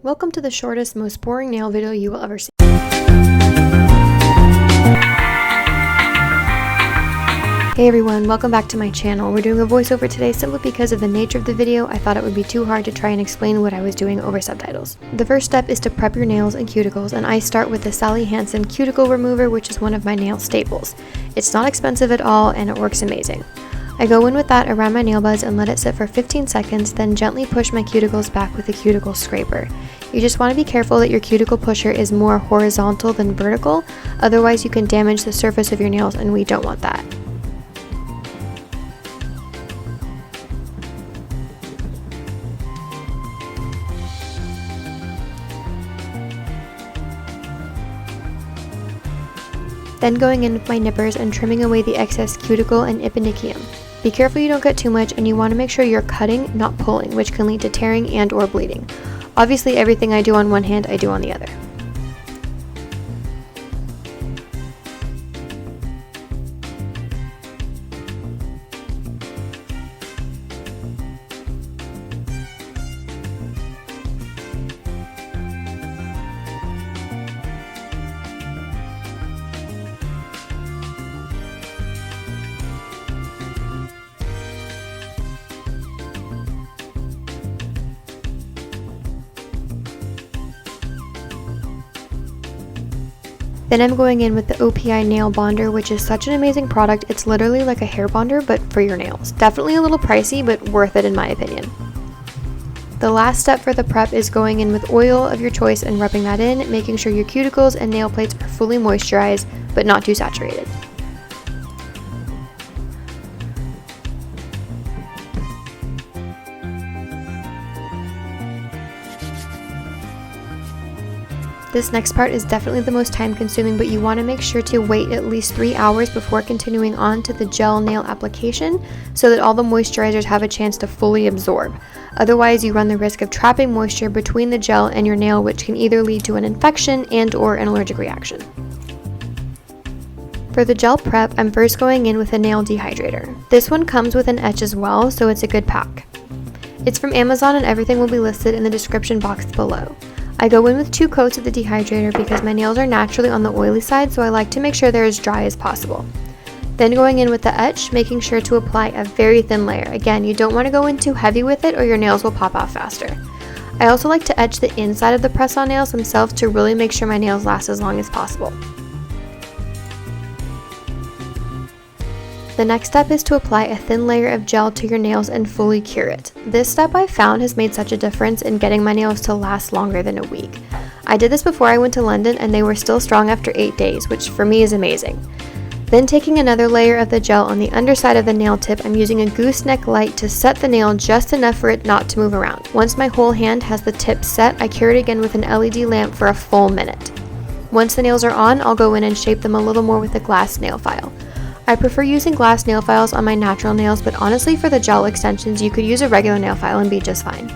Welcome to the shortest, most boring nail video you will ever see. Hey everyone, welcome back to my channel. We're doing a voiceover today simply because of the nature of the video. I thought it would be too hard to try and explain what I was doing over subtitles. The first step is to prep your nails and cuticles, and I start with the Sally Hansen Cuticle Remover, which is one of my nail staples. It's not expensive at all and it works amazing. I go in with that around my nail buds and let it sit for 15 seconds, then gently push my cuticles back with a cuticle scraper. You just want to be careful that your cuticle pusher is more horizontal than vertical, otherwise you can damage the surface of your nails and we don't want that. Then going in with my nippers and trimming away the excess cuticle and eponychium. Be careful you don't cut too much, and you want to make sure you're cutting, not pulling, which can lead to tearing and or bleeding. Obviously everything I do on one hand, I do on the other. Then I'm going in with the OPI Nail Bonder, which is such an amazing product. It's literally like a hair bonder, but for your nails. Definitely a little pricey, but worth it in my opinion. The last step for the prep is going in with oil of your choice and rubbing that in, making sure your cuticles and nail plates are fully moisturized, but not too saturated. This next part is definitely the most time consuming, but you want to make sure to wait at least 3 hours before continuing on to the gel nail application so that all the moisturizers have a chance to fully absorb. Otherwise, you run the risk of trapping moisture between the gel and your nail, which can either lead to an infection and or an allergic reaction. For the gel prep, I'm first going in with a nail dehydrator. This one comes with an etch as well, so it's a good pack. It's from Amazon and everything will be listed in the description box below. I go in with 2 coats of the dehydrator because my nails are naturally on the oily side, so I like to make sure they're as dry as possible. Then going in with the etch, making sure to apply a very thin layer. Again, you don't want to go in too heavy with it or your nails will pop off faster. I also like to etch the inside of the press-on nails themselves to really make sure my nails last as long as possible. The next step is to apply a thin layer of gel to your nails and fully cure it. This step I found has made such a difference in getting my nails to last longer than a week. I did this before I went to London and they were still strong after 8 days, which for me is amazing. Then taking another layer of the gel on the underside of the nail tip, I'm using a gooseneck light to set the nail just enough for it not to move around. Once my whole hand has the tip set, I cure it again with an LED lamp for a full minute. Once the nails are on, I'll go in and shape them a little more with a glass nail file. I prefer using glass nail files on my natural nails, but honestly for the gel extensions you could use a regular nail file and be just fine.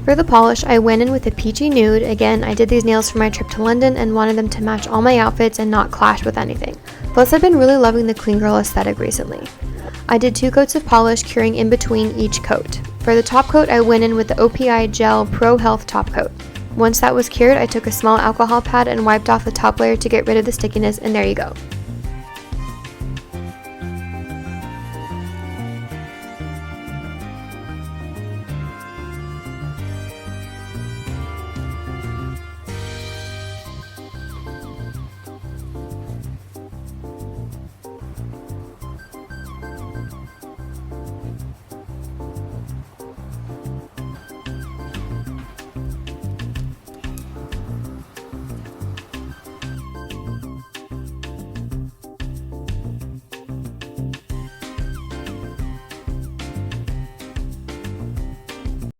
For the polish, I went in with a peachy nude. Again, I did these nails for my trip to London and wanted them to match all my outfits and not clash with anything. Plus, I've been really loving the clean girl aesthetic recently. I did 2 coats of polish, curing in between each coat. For the top coat, I went in with the OPI Gel Pro Health top coat. Once that was cured, I took a small alcohol pad and wiped off the top layer to get rid of the stickiness, and there you go.